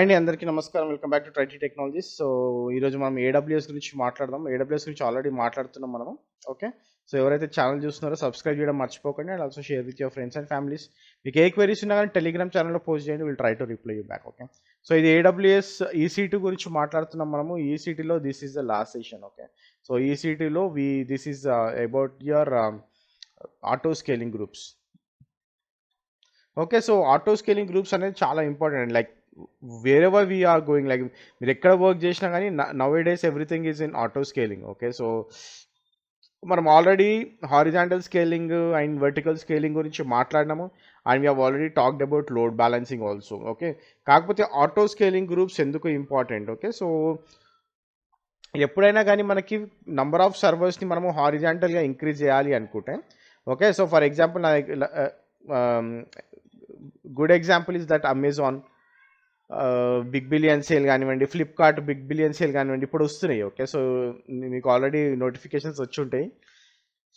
Hi అండి, అందరికీ నమస్కారం. Welcome back to Trity technologies. So ఈరోజు మనం ఏడబ్ల్యూఎస్ గురించి మాట్లాడదాం. ఏడబ్ల్యూఎస్ గురించి ఆల్రెడీ మాట్లాడుతున్నాం మనము. ఓకే, సో ఎవరైతే ఛానల్ చూస్తున్నారో సబ్స్క్రైబ్ చేయడం మర్చిపోకండి. And also share with your friends and families. మీకు ఏ క్వైరీస్ ఉన్నా కానీ టెలిగ్రామ్ ఛానల్లో పోస్ట్ చేయండి, will try to reply you back. Okay, so ఇది ఏడబ్ల్యూఎస్ ఈసీ2 గురించి మాట్లాడుతున్నాం మనము. ఈసీ2లో this is the last session. Okay, so ఈసీ2లో this is about your auto scaling groups. Okay, so auto scaling groups అనేది చాలా important. Like wear ever we are going, like మీరు ఎక్కడ వర్క్ చేసినా కానీ nowadays everything is in auto scaling. Okay, so మనం already horizontal scaling and vertical scaling గురించి మాట్లాడినాము. And we have already talked about load balancing also. Okay, కాకపోతే auto scaling groups ఎందుకు important? Okay, so ఎప్పుడైనా కానీ మనకి number of సర్వర్స్ని మనము హారిజాంటల్గా increase చేయాలి అనుకుంటే, okay, so for example good example is that Amazon big billion sale కానివ్వండి, Flipkart big billion sale కానివ్వండి, ఇప్పుడు వస్తున్నాయి. ఓకే, సో మీకు ఆల్రెడీ నోటిఫికేషన్స్ వచ్చి ఉంటాయి.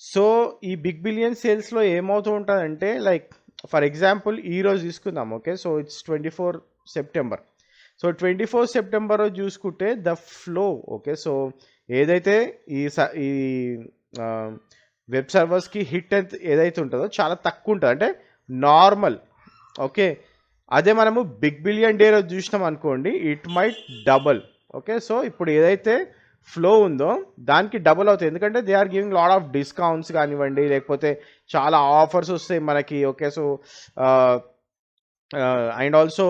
సో ఈ బిగ్ బిలియన్ సేల్స్లో ఏమవుతూ ఉంటుందంటే, లైక్ ఫర్ ఎగ్జాంపుల్ ఈరోజు తీసుకుందాం. Okay, so it's 24 September. So 24 September చూసుకుంటే ద ఫ్లో, ఓకే, సో ఏదైతే ఈ వెబ్ సర్వర్స్కి హిట్ ఏదైతే ఉంటుందో చాలా తక్కువ ఉంటుంది, అంటే నార్మల్. ఓకే, అదే మనము బిగ్ బిలియన్ డే రోజు చూసినాం అనుకోండి, it might double. Okay, so ఇప్పుడు ఏదైతే ఫ్లో ఉందో దానికి డబుల్ అవుతాయి, ఎందుకంటే they are giving lot of discounts కానివ్వండి, లేకపోతే చాలా ఆఫర్స్ వస్తాయి మనకి. ఓకే, సో అండ్ ఆల్సో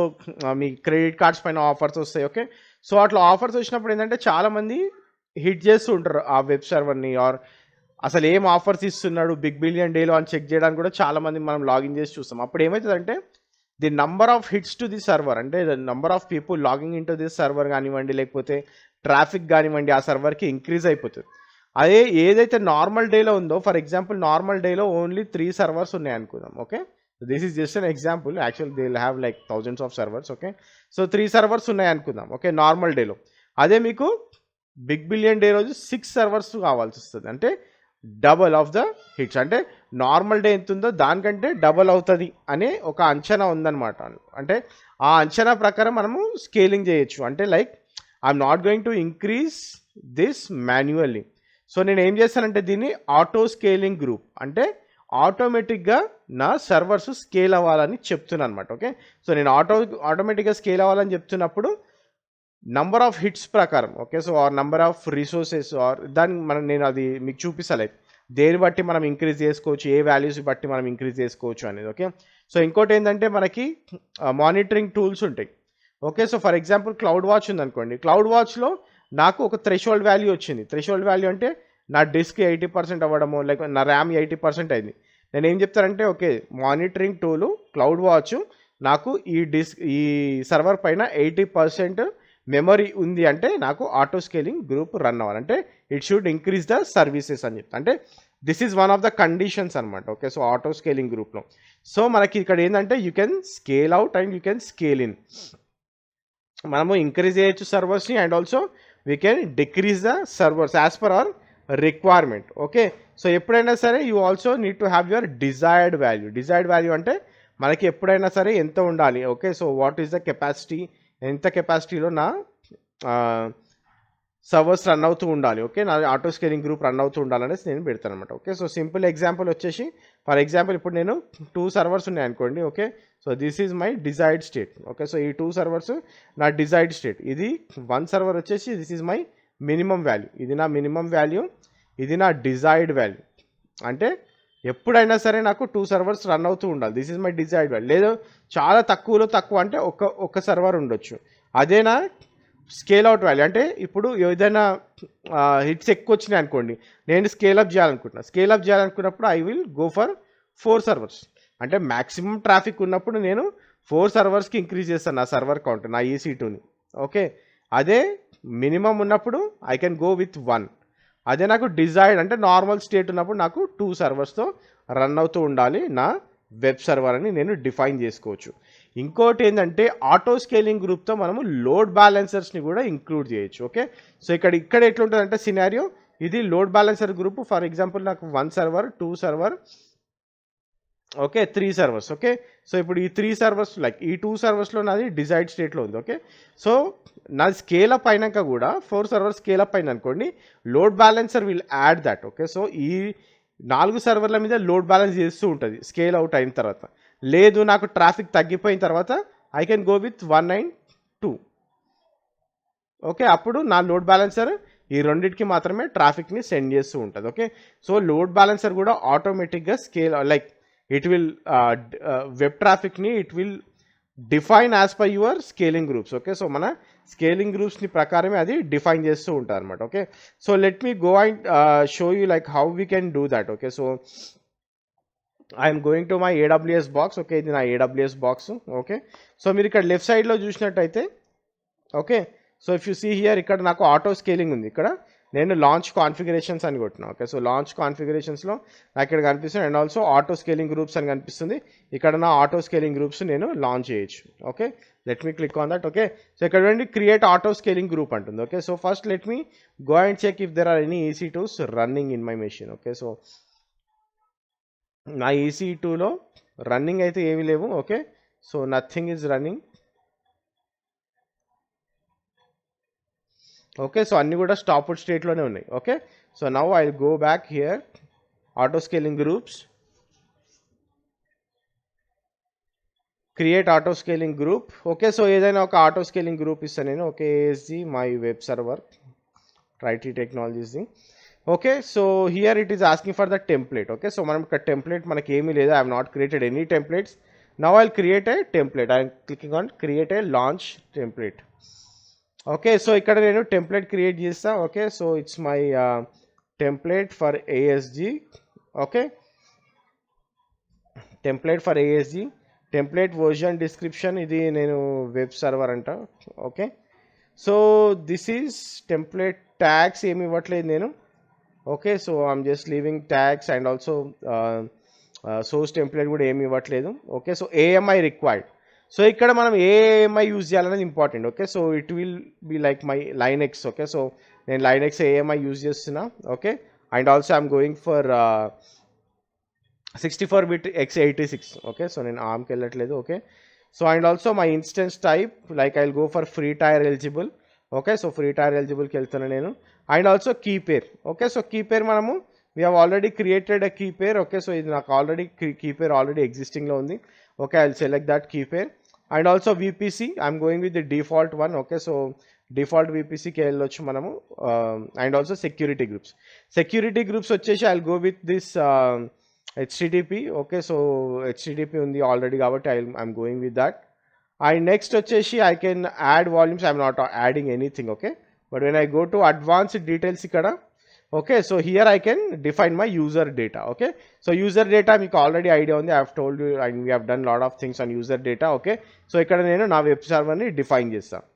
మీ క్రెడిట్ కార్డ్స్ పైన ఆఫర్స్ వస్తాయి. ఓకే, సో అట్లా ఆఫర్స్ వచ్చినప్పుడు ఏంటంటే చాలామంది హిట్ చేస్తూ ఉంటారు ఆ వెబ్ సర్వర్ని, ఆర్ అసలు ఏం ఆఫర్స్ ఇస్తున్నాడు బిగ్ బిలియన్ డేలో అని చెక్ చేయడానికి కూడా చాలామంది మనం లాగిన్ చేసి చూస్తాం. అప్పుడు ఏమవుతుందంటే the number of hits to the server, అంటే the number of people logging in to this server కానివ్వండి, లేకపోతే ట్రాఫిక్ కానివ్వండి, ఆ సర్వర్కి ఇంక్రీజ్ అయిపోతుంది. అదే ఏదైతే నార్మల్ డేలో ఉందో, ఫర్ ఎగ్జాంపుల్ నార్మల్ డేలో ఓన్లీ 3 సర్వర్స్ ఉన్నాయి అనుకుందాం. Okay, this is just an example, actual they will have like thousands of servers. Okay, so 3 servers ఉన్నాయి అనుకుందాం. ఓకే, నార్మల్ డేలో. అదే మీకు బిగ్ బిలియన్ డే రోజు 6 సర్వర్స్ కావాల్సి వస్తుంది, అంటే డబల్ ఆఫ్ ద హిట్స్. అంటే నార్మల్ డే ఎంత ఉందో దానికంటే డబల్ అవుతుంది అనే ఒక అంచనా ఉందన్నమాట. అంటే ఆ అంచనా ప్రకారం మనము స్కేలింగ్ చేయొచ్చు. అంటే like I'm not going to increase this manually. So నేను ఏం చేస్తానంటే దీన్ని ఆటో స్కేలింగ్ గ్రూప్, అంటే ఆటోమేటిక్గా నా సర్వర్స్ స్కేల్ అవ్వాలని చెప్తున్నాను అనమాట. ఓకే, సో నేను ఆటోమేటిక్గా స్కేల్ అవ్వాలని చెప్తున్నప్పుడు నంబర్ ఆఫ్ హిట్స్ ప్రకారం, okay, so or number of resources, or దాన్ని నేను అది మీకు చూపిస్తలేదు, దేని బట్టి మనం ఇంక్రీజ్ చేసుకోవచ్చు, ఏ వాల్యూస్ బట్టి మనం ఇంక్రీజ్ చేసుకోవచ్చు అనేది. ఓకే, సో ఇంకోటి ఏంటంటే మనకి మానిటరింగ్ టూల్స్ ఉంటాయి. Okay, so for example cloud watch ఉందనుకోండి, క్లౌడ్ వాచ్లో నాకు ఒక థ్రెషోల్డ్ వాల్యూ వచ్చింది. థ్రెషోల్డ్ వాల్యూ అంటే నా డిస్క్ 80% అవ్వడము, లేకపోతే నా ర్యామ్ 80% అయింది. నేను ఏం చెప్తానంటే, okay, monitoring tool cloud watch నాకు ఈ సర్వర్ పైన 80% మెమరీ ఉంది అంటే నాకు ఆటో స్కేలింగ్ గ్రూప్ రన్ అవ్వాలి, అంటే it should increase the services అని చెప్తా. అంటే this is one of the conditions అనమాట. ఓకే, సో ఆటో స్కేలింగ్ గ్రూప్లో సో మనకి ఇక్కడ ఏంటంటే you can scale out and you can scale in. మనము ఇంక్రీజ్ చేయొచ్చు సర్వర్స్ని, and also we can decrease the servers as per our requirement. Okay, so ఎప్పుడైనా సరే you also need to have your desired value. Desired value అంటే మనకి ఎప్పుడైనా సరే ఎంత ఉండాలి. Okay, so what is the capacity, ఎంత కెపాసిటీలో నా సర్వర్స్ రన్ అవుతూ ఉండాలి. ఓకే, నా ఆటో స్కేలింగ్ గ్రూప్ రన్ అవుతూ ఉండాలనేసి నేను పెడతాను అనమాట. ఓకే, సో సింపుల్ ఎగ్జాంపుల్ వచ్చేసి, ఫర్ ఎగ్జాంపుల్ ఇప్పుడు నేను 2 సర్వర్స్ ఉన్నాయి అనుకోండి. Okay, so this is my desired state. Okay, so ఈ 2 సర్వర్స్ నా డిజైర్డ్ స్టేట్. ఇది 1 సర్వర్ వచ్చేసి this is my minimum value, ఇది నా మినిమం వాల్యూ, ఇది నా డిజైర్డ్ వాల్యూ. అంటే ఎప్పుడైనా సరే నాకు 2 సర్వర్స్ రన్ అవుతూ ఉండాలి. This is my desired value. లేదు చాలా తక్కువ అంటే ఒక సర్వర్ ఉండొచ్చు. అదేనా స్కేల్ అవుట్ వాల్యూ. అంటే ఇప్పుడు ఏదైనా హిట్స్ ఎక్కువ వచ్చినాయి అనుకోండి, నేను స్కేల్ అప్ చేయాలనుకున్నప్పుడు I will go for 4 servers. అంటే మ్యాక్సిమం ట్రాఫిక్ ఉన్నప్పుడు నేను 4 సర్వర్స్కి ఇంక్రీజ్ చేస్తాను నా సర్వర్ కౌంట్, నా EC2ని. ఓకే, అదే మినిమం ఉన్నప్పుడు ఐ కెన్ గో విత్ 1. అదే నాకు డిజైర్డ్ అంటే నార్మల్ స్టేట్ ఉన్నప్పుడు నాకు 2 సర్వర్స్తో రన్ అవుతూ ఉండాలి నా వెబ్ సర్వర్ అని నేను డిఫైన్ చేసుకోవచ్చు. ఇంకోటి ఏంటంటే ఆటో స్కేలింగ్ గ్రూప్తో మనము లోడ్ బ్యాలెన్సర్స్ని కూడా ఇంక్లూడ్ చేయొచ్చు. ఓకే, సో ఇక్కడ ఎట్లుంటుందంటే సినారియో, ఇది load balancer group. For example నాకు 1 server, 2 server, okay 3 servers. Okay, so ఇప్పుడు ఈ 3 సర్వర్స్ లైక్ ఈ 2 సర్వర్స్లో నాది డిజైర్డ్ స్టేట్లో ఉంది. ఓకే, సో నాది స్కేల్ అప్ అయినాక కూడా 4 సర్వర్స్ స్కేల్ అప్ అయింది అనుకోండి, load balancer will add that. Okay, so ఈ 4 సర్వర్ల మీద లోడ్ బ్యాలెన్స్ చేస్తూ ఉంటుంది స్కేల్ అవుట్ అయిన తర్వాత. లేదు నాకు ట్రాఫిక్ తగ్గిపోయిన తర్వాత I can go with 192. Okay, అప్పుడు నా లోడ్ బ్యాలెన్సర్ ఈ రెండింటికి మాత్రమే ట్రాఫిక్ని సెండ్ చేస్తూ ఉంటుంది. ఓకే, సో లోడ్ బ్యాలెన్సర్ కూడా ఆటోమేటిక్గా scale like it will web ట్రాఫిక్ని it will define as per your scaling groups. Okay, so మన స్కేలింగ్ గ్రూప్స్ని ప్రకారమే అది డిఫైన్ చేస్తూ ఉంటుంది అనమాట. Okay, so let me go and show you like how we can do that. Okay, so I'm going to my AWS box. Okay, ఇది నా AWS box. Okay, so మీరు ఇక్కడ లెఫ్ట్ సైడ్లో చూసినట్టయితే, okay, so if you see here ఇక్కడ నాకు auto scaling ఉంది. ఇక్కడ నేను లాంచ్ కాన్ఫిగరేషన్స్ అని కొట్టినా. ఓకే, సో లాంచ్ కాన్ఫిగరేషన్స్లో నాకు ఇక్కడ కనిపిస్తుంది and also auto scaling groups అని కనిపిస్తుంది. ఇక్కడ నా ఆటో స్కేలింగ్ గ్రూప్స్ నేను లాంచ్ చేయొచ్చు. Okay, let me click on that. Okay, so ఇక్కడ ఏంటి క్రియేట్ ఆటో స్కేలింగ్ గ్రూప్ అంటుంది. Okay, so first let me go and check if there are any EC2s running in my machine. Okay, so నా EC2లో running అయితే ఏమీ లేవు. Okay, so nothing is running. Okay, so అన్నీ కూడా stopped స్టేట్లోనే ఉన్నాయి. Okay, so now I go back here auto scaling groups, create auto scaling group. Okay, so ఏదైనా ఒక ఆటో స్కేలింగ్ గ్రూప్ ఇస్తాను నేను. Okay, ASG my web server IT technologies. Okay, so here it is asking for the template. Okay, so మనం ఇక్కడ template మనకి ఏమీ లేదు. I have not created any templates. Now I create a template. I clicking on create a launch template. Okay, so ఇక్కడ నేను template create చేస్తా. Okay, so it's my template for ASG. Okay, template for ASG, template version description, ఇది నేను web server అంట. Okay, so this is template tags ఏమి ఇవ్వట్లేదు నేను. Okay, so I'm just leaving tags and also source template కూడా ఏమి ఇవ్వట్లేదు. Okay, so AMI required. So ఇక్కడ మనం AMI యూజ్ చేయాలనేది important. Okay, so it will be like my Linux. Okay, so నేను లైనెక్స్ AMI యూజ్ చేస్తున్నా. Okay, and also I'm going for 64-bit x86. Okay, so నేను ARMకి వెళ్ళట్లేదు. Okay, so and also my instance type like I will go for free tier eligible. Okay, so free tier ఎలిజిబుల్కి వెళ్తున్నాను నేను. And also key pair. Okay, so key pair మనము we have already created a key pair. Okay, so ఇది నాకు already key pair already ఎగ్జిస్టింగ్లో ఉంది. Okay, I will select that key pair. And also VPC I'm going with the default one. Okay, so default VPCకి వెళ్ళొచ్చు మనము. And also security groups వచ్చేసి I will go with this HTTP. Okay, so HTTP ఉంది already కాబట్టి I'm going with that. And next వచ్చేసి I can add volumes. I'm not adding anything. Okay, but when I go to advanced details ఇక్కడ, okay, so here I can define my user data. Okay, so user data మీకు already idea ఉంది. I have told you and we have done lot of things on user data. Okay, so ఇక్కడ నేను నా web సర్వర్ని define చేస్తాను.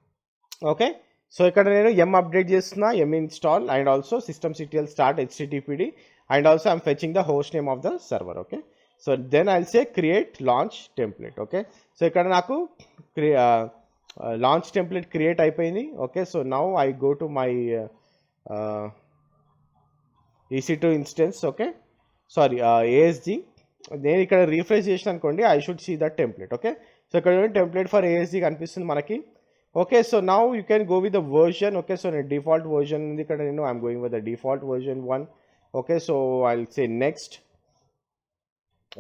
Okay, so ఇక్కడ నేను update చేస్తున్నా, install and also systemctl start HTTPD and also I'm fetching the host name of the server. Okay, so then I'll say create launch template. Okay, so ఇక్కడ నాకు launch template create అయిపోయింది. Okay, so now I go to my EC2 instance. Okay, sorry, ASG. నేను ఇక్కడ refresh చేసిన అనుకోండి, I should see that template. Okay, so ఇక్కడ template for ASG కనిపిస్తుంది మనకి. Okay, so now you can go with the version. Okay, so నేను default version ఉంది ఇక్కడ, నేను I'm going with the default version 1. Okay, so I will say next.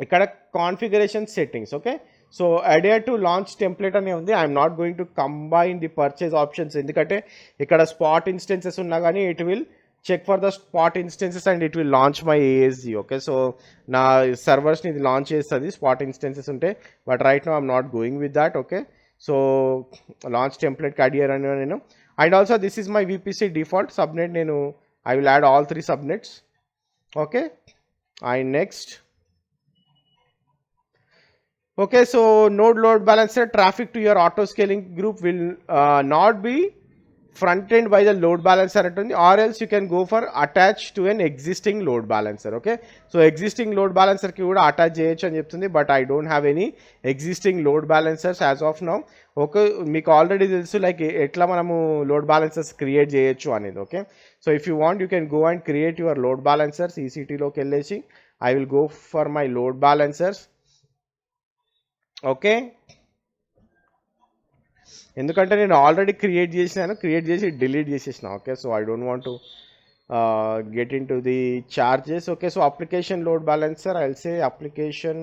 ఇక్కడ configuration settings. Okay, so adhere to launch template అనే ఉంది. I'm not going to combine the purchase options, ఎందుకంటే ఇక్కడ spot instances ఉన్నా కానీ it will check for the spot instances and it will launch my ASG. Okay, so నా సర్వర్స్ని ఇది launch చేస్తుంది స్పాట్ ఇన్స్టెన్సెస్ ఉంటే, but right now I'm not going with that. Okay, so launch template అడిగారు అని నేను. And also this is my VPC default subnet. నేను I will add all 3 subnets. Okay, and next. Okay, so node load balancer traffic to your auto scaling group will not be front end by the load balancer అంటుంది, or else you can go for attach to an existing load balancer. Okay, so existing load బ్యాలెన్సర్కి కూడా attach చేయొచ్చు అని చెప్తుంది, but I don't have any existing load balancers as of now. Okay, మీకు already తెలుసు like ఎట్లా మనము load balancers create చేయొచ్చు అనేది. Okay, so if you want you can go and create your load balancers. EC2లోకి వెళ్ళేసి I will go for my load balancers. Okay, ఎందుకంటే నేను ఆల్రెడీ క్రియేట్ చేసి డిలీట్ చేసేసిన. Okay, so I don't want to get into the charges. Okay, so application load balancer, I'll say application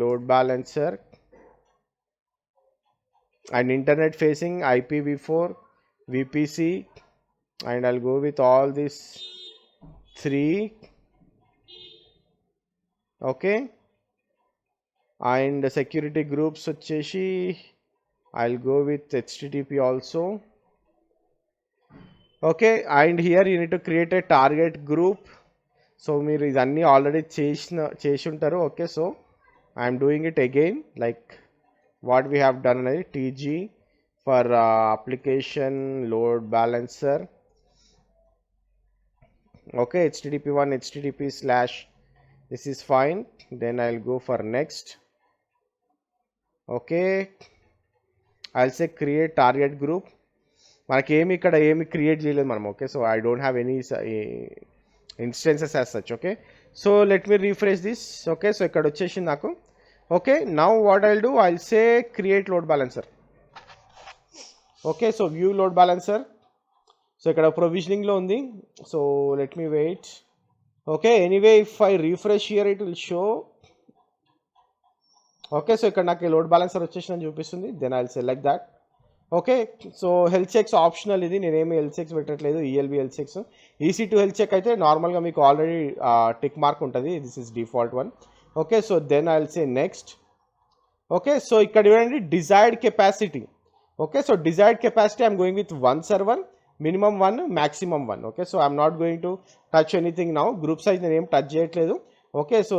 load balancer, and internet facing IPv4 VPC, and I'll go with all these three. Okay, and the security groups వచ్చేసి I'll go with HTTP also. Okay, and here you need to create a target group. So మీరు ఇదన్నీ already చేసి ఉంటారు. Okay, so I'm doing it again like what we have done అనేది TG for application load balancer. Okay, http1 http/ this is fine. Then I'll go for next. Okay, I'll say create target group. మనకి ఇక్కడ ఏమి create చేయలేదు మనం. Okay, so I don't have any instances as such. Okay, so let me refresh this. Okay, so ikkada vachesi naku. Okay, now what I'll do, I'll say create load balancer. Okay, so view load balancer. So ikkada provisioning lo undi, so let me wait. Okay, anyway if I refresh here it will show. Okay, so ikkada naku load balancer vachesina chupistundi. Then I'll select that. Okay, so health checks optional. ఇది నేనేమి health checks పెట్టట్లేదు, ELB health checks. EC2 health check అయితే నార్మల్గా మీకు already tick mark ఉంటుంది, this is default one. Okay, so then I will say next. Okay, so ఇక్కడ చూడండి desired capacity. Okay, so desired capacity I'm going with 1 server, minimum 1, maximum 1. Okay, so I'm not going to touch anything now. Group size నేను ఏం touch చేయట్లేదు. Okay, so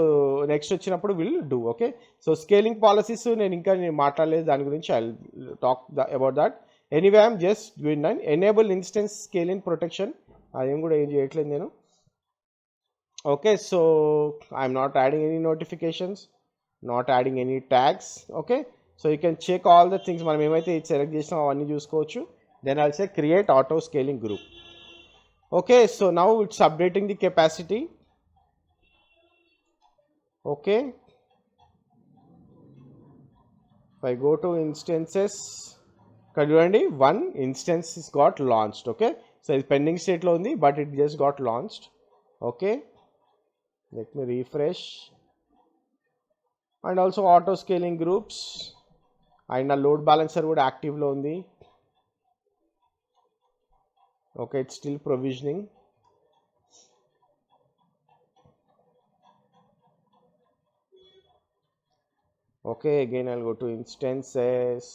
next వచ్చినప్పుడు will do. Okay, so scaling policies నేను ఇంకా మాట్లాడలేదు దాని గురించి, I talk about that. Anyway I'm just doing that. Enable instance scaling protection, అదేం కూడా ఏం చేయట్లేదు నేను. Okay, so I'm not adding any notifications, not adding any tags. Okay, so you can check all the things. మనం ఏమైతే select చేసినామో అవన్నీ చూసుకోవచ్చు. Then I'll say create auto scaling group. Okay, so now it's updating the capacity. Okay, if I go to instances, ఇక్కడ చూడండి 1 instance is got launched. Okay, so it's pending state లో ఉంది, but it just got launched. Okay, let me refresh. And also auto scaling groups, and a load balancer కూడా active లో ఉంది. Okay, it's still provisioning. Okay, again I'll go to instances.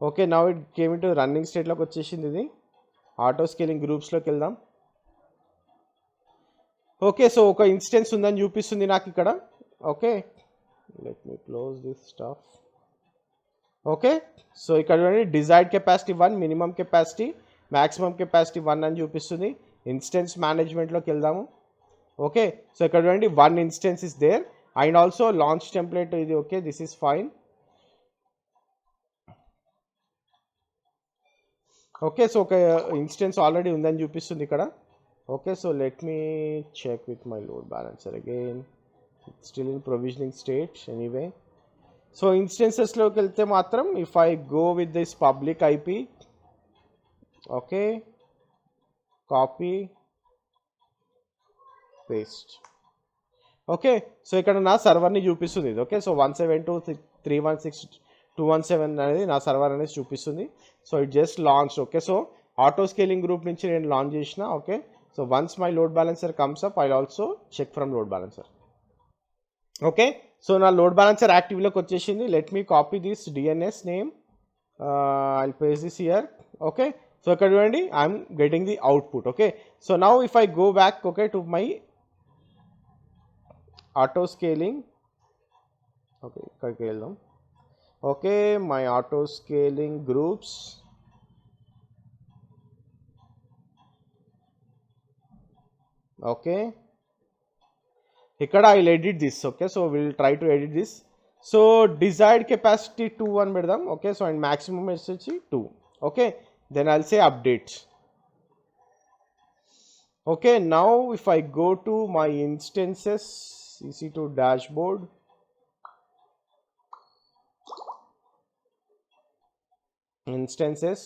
Okay, now it came into running state లోకి వచ్చేసింది. ఇది auto scaling గ్రూప్స్లోకి వెళ్దాం. Okay, so ఒక instance ఉందని చూపిస్తుంది నాకు ఇక్కడ. Okay, let me close this stuff. Okay, so ఇక్కడ చూడండి desired capacity 1, minimum capacity, maximum capacity 1 అని చూపిస్తుంది. ఇన్స్టెన్స్ మేనేజ్మెంట్లోకి వెళ్దాము. ఓకే, సో ఇక్కడ చూడండి 1 instance is there. And also launch template ఇది. Okay, this is fine. Okay, so ఒక ఇన్స్టెన్స్ ఆల్రెడీ ఉందని చూపిస్తుంది ఇక్కడ. Okay, so let me check with my load balancer again. Still in provisioning state anyway. So ఇన్స్టెన్సెస్లోకి వెళ్తే మాత్రం if I go with this public IP, okay, copy paste. Okay, so ఇక్కడ నా సర్వర్ని చూపిస్తుంది. ఓకే, సో 172.316.217 అనేది నా సర్వర్ అనేది చూపిస్తుంది. So it just launch. Okay, so auto scaling group నుంచి నేను లాంచ్ చేసిన. Okay, so once my load balancer comes up I also check from load balancer. Okay, so నా లోడ్ బ్యాలెన్సర్ యాక్టివ్లోకి వచ్చేసింది. Let me copy this DNS name, I paste this here. Okay, so ఇక్కడ చూడండి I'm getting the output. Okay, so now if I go back okay to my auto scaling. Okay, ఇక్కడికి వెళ్దాం. Okay, my auto scaling groups. Okay, ఇక్కడ I edit this. Okay, so will try to edit this. So desired capacity 2 అని పెడదాం. Okay, so and maximum వచ్చి 2. Okay, then I'll say update. Okay, now if I go to my instances EC2 dashboard. instances.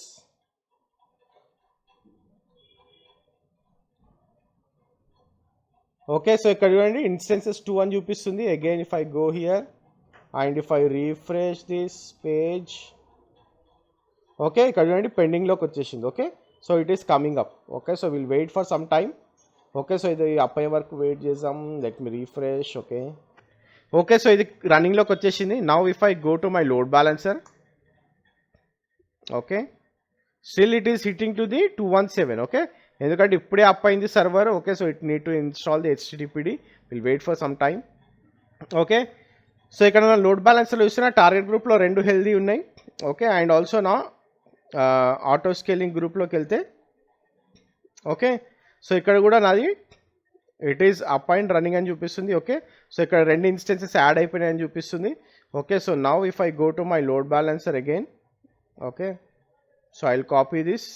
Okay, so ఇక్కడ చూడండి instances 2 అని చూపిస్తుంది. Again if I go here and if I refresh this page, okay ఇక్కడ చూడండి పెండింగ్లోకి వచ్చేసింది. Okay, so it is coming up. Okay, so will wait for some time. Okay, so ఇది up అయ్యే వరకు వెయిట్ చేద్దాం. Let me refresh. Okay okay, so ఇది రన్నింగ్లోకి వచ్చేసింది. Now if I go to my load balancer, okay still it is hitting to the 217. Okay, ఎందుకంటే ఇప్పుడే up అయింది server. Okay, so it need to install the HTTPD. Will wait for some time. Okay, so ఇక్కడ నా load బ్యాలెన్సర్లో చూసిన target గ్రూప్లో 2 healthy ఉన్నాయి. Okay, and also నా auto scaling గ్రూప్లోకి వెళ్తే, ఓకే సో ఇక్కడ కూడా నాది it is up and running అని చూపిస్తుంది. ఓకే, సో ఇక్కడ 2 ఇన్స్టెన్సెస్ యాడ్ అయిపోయినాయని చూపిస్తుంది. Okay, so now if I go to my load balancer again, okay so I'll copy this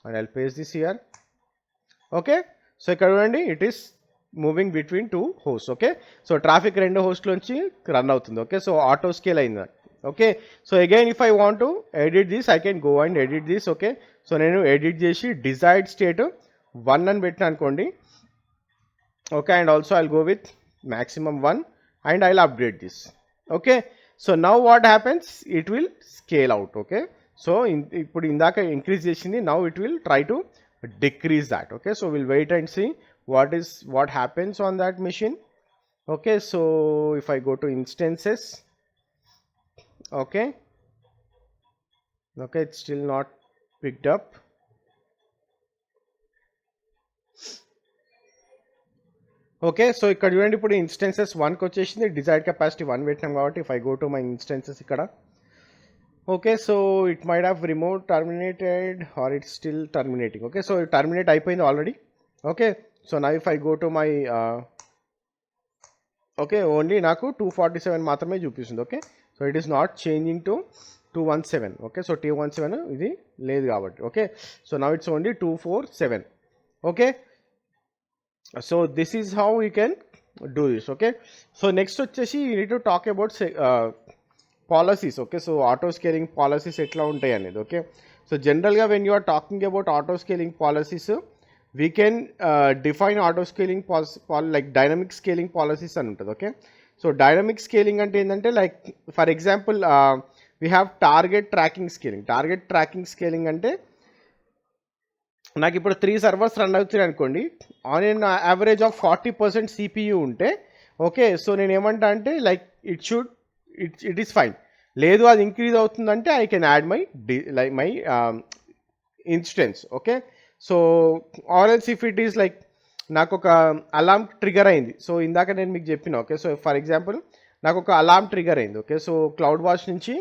and I'll paste this here. Okay, so ఇక్కడ చూడండి it is moving between 2 hosts. Okay, so traffic 2 host లోంచి run అవుతుంది. Okay, so auto scale అయింది. Okay, so again if I want to edit this I can go and edit this. Okay, so నేను edit చేసి desired state 1 అని పెట్టిన అనుకోండి. Okay, and also I'll go with maximum 1 and I'll update this. Okay, so now what happens, it will scale out. Okay, so ఇప్పుడు ఇందాక increase చేసింది, now it will try to decrease that. Okay, so will wait and see what happens on that machine. Okay, so if I go to instances, okay it's still not picked up. Okay, so ఇక్కడ చూడండి ఇప్పుడు instances 1కి వచ్చేసింది. Desired capacity 1 పెట్టినాం కాబట్టి if I go to my instances ఇక్కడ, okay so it might have remote terminated or it's still terminating. Okay, so terminate అయిపోయింది already. Okay, so now if I go to my okay only నాకు 247 మాత్రమే చూపిస్తుంది. Okay, so it is not changing to 217. Okay, so 217 ఇది లేదు కాబట్టి. Okay, so now it's only 247. Okay, so this is how you can do this. Okay, so next వచ్చేసి you need to talk about policies. Okay, so auto scaling policies ఎట్లా ఉంటాయి అనేది. Okay, so జనరల్గా when you are talking about auto scaling policies, we can define auto scaling like dynamic scaling policies అని ఉంటుంది. Okay, so dynamic scaling అంటే ఏంటంటే like for example we have target tracking scaling. Target tracking scaling అంటే నాకు ఇప్పుడు 3 servers run అవుతున్నాయి అనుకోండి, on an average of 40% CPU ఉంటే, ఓకే సో నేను ఏమంటా అంటే లైక్ ఇట్ ఈస్ ఫైన్. లేదు అది ఇంక్రీజ్ అవుతుందంటే I can add my instance. Okay, so or else if it is like నాకు ఒక అలార్మ్ ట్రిగర్ అయింది. సో ఇందాక నేను మీకు చెప్పిన, ఓకే సో ఫర్ ఎగ్జాంపుల్ నాకు ఒక అలార్మ్ ట్రిగర్ అయింది. ఓకే, సో క్లౌడ్ వాచ్ నుంచి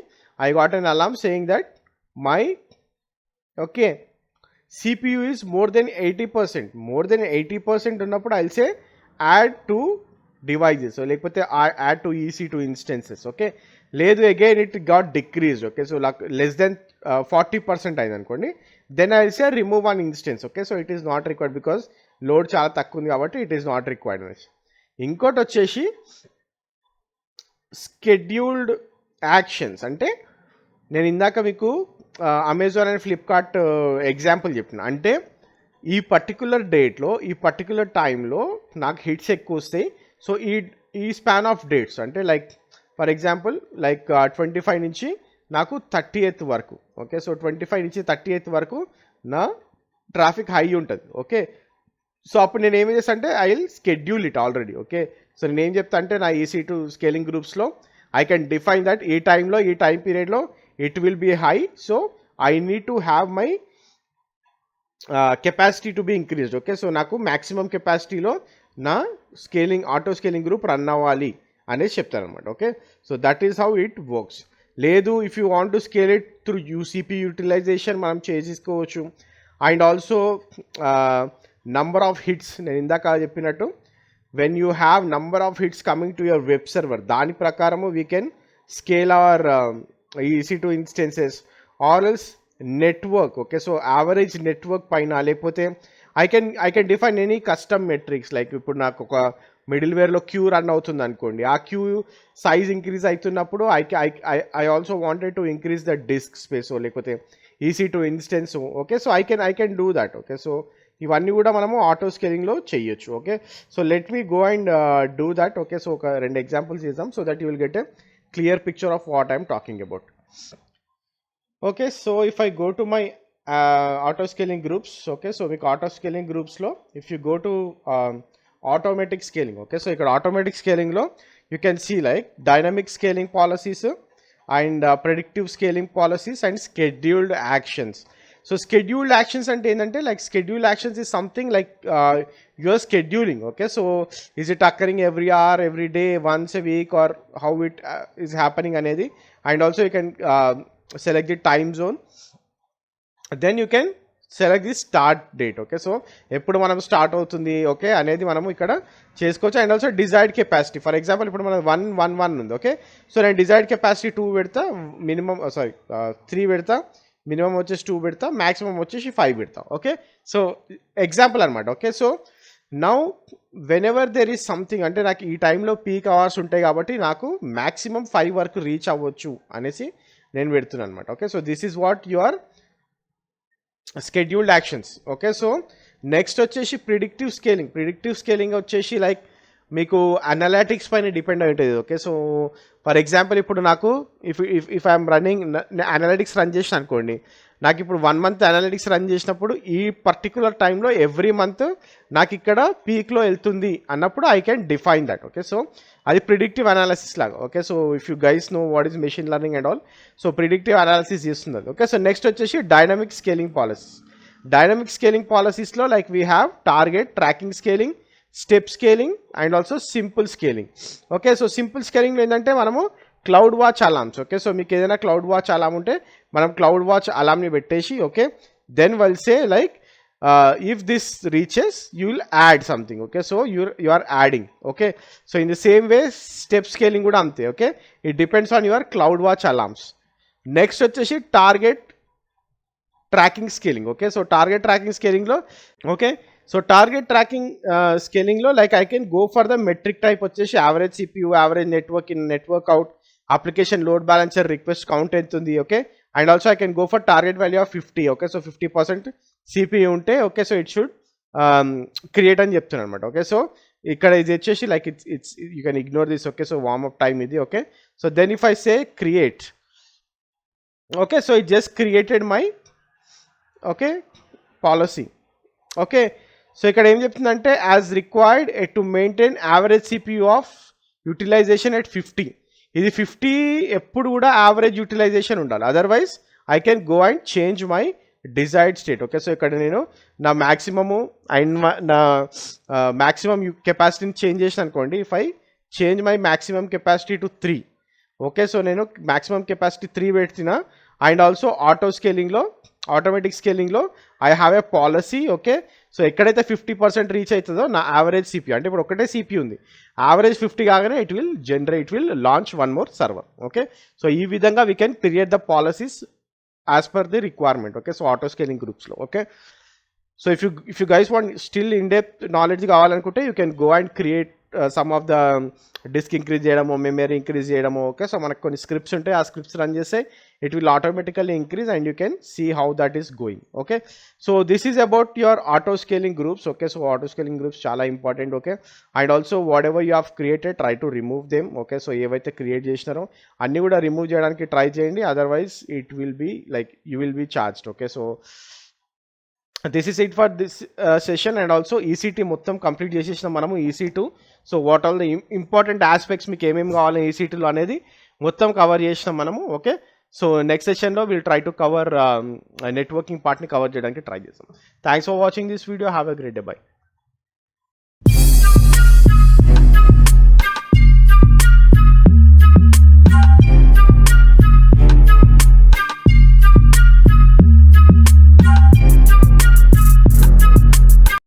I got an alarm saying that my okay CPU is more than 80%. More than 80% ఉన్నప్పుడు I'll say add to devices. So లేకపోతే add to EC2 instances. Okay, లేదు again it got decreased. Okay, so like less than 40% అయింది అనుకోండి, then I'll say remove one instance. Okay, so it is not required because load చాలా తక్కువ ఉంది కాబట్టి it is not required. ఇంకోటి వచ్చేసి scheduled actions. అంటే నేను ఇందాక మీకు అమెజాన్ అండ్ ఫ్లిప్కార్ట్ ఎగ్జాంపుల్ చెప్పిన, అంటే ఈ పర్టికులర్ డేట్లో ఈ పర్టికులర్ టైంలో నాకు హిట్స్ ఎక్కువ వస్తాయి. సో ఈ స్పాన్ ఆఫ్ డేట్స్ అంటే లైక్ ఫర్ ఎగ్జాంపుల్ లైక్ 25 నుంచి నాకు 30th వరకు. ఓకే, సో 25 నుంచి 30th వరకు నా ట్రాఫిక్ హై ఉంటుంది. ఓకే, సో అప్పుడు నేను ఏమి చేస్తా అంటే I will schedule it already. Okay, so నేను ఏం చెప్తా అంటే నా EC2 స్కేలింగ్ గ్రూప్స్లో ఐ కెన్ డిఫైన్ దట్ ఈ టైంలో ఈ టైం పీరియడ్లో it will be high, so I need to have my capacity to be increased. Okay, so నాకు maximum capacity లో నా scaling auto scaling group run అవ్వాలి అనేది చెప్తాను అనమాట. Okay, so that is how it works. లేదు if you want to scale it through UCP utilization మనం చేసుకోవచ్చు. And also number of hits, నేను ఇందాక చెప్పినట్టు when you have number of hits coming to your web server, దాని ప్రకారము we can scale our EC2 instances or else network. Okay, so average network పైన లేకపోతే I can define any custom metrics. like ఇప్పుడు నాకు ఒక మిడిల్వేర్లో queue run అవుతుంది అనుకోండి, ఆ క్యూ సైజ్ ఇంక్రీజ్ అవుతున్నప్పుడు I also wanted to increase the disk space లేకపోతే EC2 instance. Okay, so I can do that. Okay, so ఇవన్నీ కూడా మనము ఆటో స్కేలింగ్లో చేయొచ్చు. Okay, so let me go and do that. Okay, so ఒక 2 examples చేద్దాం so that you will get a clear picture of what I'm talking about. Okay, so if I go to my auto scaling groups. Okay, so మీకు auto scaling groups లో if you go to automatic scaling, okay, so ఇక్కడ automatic scaling లో you can see like dynamic scaling policies and predictive scaling policies and scheduled actions. So scheduled actions అంటే ఏంటంటే like scheduled actions is something like you are scheduling. Okay, so is it occurring every hour, every day, once a week, or how it is happening అనేది. And also you can select the time zone. Then you can select the start date. Okay, so ఎప్పుడు మనం start అవుతుంది okay అనేది మనము ఇక్కడ చేసుకోవచ్చు. And also desired capacity, for example ఇప్పుడు మనం 1 ఉంది. ఓకే, సో నేను డిజైర్డ్ కెపాసిటీ 2 పెడతా, మినిమం 3 పెడతా, మినిమం వచ్చేసి 2 పెడతా, మ్యాక్సిమం వచ్చేసి 5 పెడతా. ఓకే, సో ఎగ్జాంపుల్ అనమాట. Okay, so now when ever there is something అంటే నాకు ఈ టైంలో పీక్ అవర్స్ ఉంటాయి కాబట్టి నాకు మ్యాక్సిమం 5 వరకు రీచ్ అవ్వచ్చు అనేసి నేను పెడుతున్నాను అనమాట. Okay, so this is what you are scheduled actions. Okay, so next వచ్చేసి ప్రిడిక్టివ్ స్కేలింగ్ వచ్చేసి లైక్ మీకు అనలిటిక్స్ పైన డిపెండ్ అయి ఉంటుంది. ఓకే, సో ఫర్ ఎగ్జాంపుల్ ఇప్పుడు నాకు if I'm running analytics run చేసిన అనుకోండి, నాకు ఇప్పుడు 1 month అనలిటిక్స్ రన్ చేసినప్పుడు ఈ పర్టికులర్ టైంలో ఎవ్రీ మంత్ నాకు ఇక్కడ పీక్లో వెళ్తుంది అన్నప్పుడు I can define that. Okay, so అది ప్రిడిక్టివ్ అనాలిసిస్ లాగా. Okay, so if you guys know what is machine learning and all, so predictive analysis చేస్తుంది అది. ఓకే, సో నెక్స్ట్ వచ్చేసి డైనమిక్ స్కేలింగ్ పాలసీస్లో like we have target tracking scaling, step scaling and also simple scaling. Okay, so simple స్కేలింగ్లో ఏంటంటే మనము cloud watch alarms. Okay, so మీకు ఏదైనా cloud watch Alam ఉంటే మనం క్లౌడ్ వాచ్ అలామ్ని పెట్టేసి okay then will say like if this reaches you will add something. Okay, so you are adding. Okay, so in the same way step scaling కూడా అంతే. Okay, it depends on your cloud watch alarms. Next వచ్చేసి target tracking scaling. Okay, so target tracking స్కేలింగ్లో okay, so target tracking స్కేలింగ్లో like I can go for the metric type వచ్చేసి average CPU, average network in, network out, application load balancer, request count ఎంత ఉంది. Okay, and also I can go for target value of 50. Okay, so 50% CPU ఉంటే okay so it should create అని చెప్తున్నాను అనమాట. Okay, so ఇక్కడ ఇది వచ్చేసి like it's you can ignore this. Okay, so warmup time ఇది. Okay, so then if I say create, okay, so it just created my okay policy. Okay, so ఇక్కడ ఏం చెప్తుందంటే as required to maintain average CPU of utilization at 50. ఇది 50 ఎప్పుడు కూడా average utilization ఉండాలి, otherwise I can go and change my desired state. Okay, so ఇక్కడ నేను నా మ్యాక్సిమము అండ్ నా మ్యాక్సిమం కెపాసిటీని చేంజ్ చేసిన అనుకోండి, if I change my maximum capacity to 3. Okay, so నేను మ్యాక్సిమం కెపాసిటీ 3 పెడుతున్నా. అండ్ ఆల్సో ఆటోమేటిక్ స్కేలింగ్లో I have a policy. Okay, so ఎక్కడైతే 50% రీచ్ అవుతుందో నా యావరేజ్ CPU అంటే ఇప్పుడు ఒకటే CPU ఉంది, యావరేజ్ 50 కాగానే it will launch 1 more server. Okay, so ఈ విధంగా we can create the policies as per the requirement. Okay, so auto scaling గ్రూప్స్లో. Okay, so if you guys want still in depth knowledge కావాలనుకుంటే you can go and create some of the disk increase చేయడము, memory increase చేయడము. Okay, so మనకు కొన్ని scripts ఉంటాయి, ఆ scripts run చేస్తే it will automatically increase and you can see how that is going. Okay, so this is about your auto scaling groups. Okay, so auto scaling groups చాలా important. Okay, and also whatever you have created try to remove them. Okay, so ఏవైతే create చేసినారో అన్నీ కూడా remove చేయడానికి try చేయండి, otherwise it will be like you will be charged. Okay, so this is it for this session. And also EC2 మొత్తం complete చేసేసినాం మనము EC2. So what all the important aspects మీకు ఏమేమి కావాలి EC2లో అనేది మొత్తం కవర్ చేసినాం మనము. ఓకే, సో నెక్స్ట్ సెషన్లో will try to cover networking పార్ట్ని కవర్ చేయడానికి ట్రై చేస్తాం. Thanks for watching this video. Have a great day. By.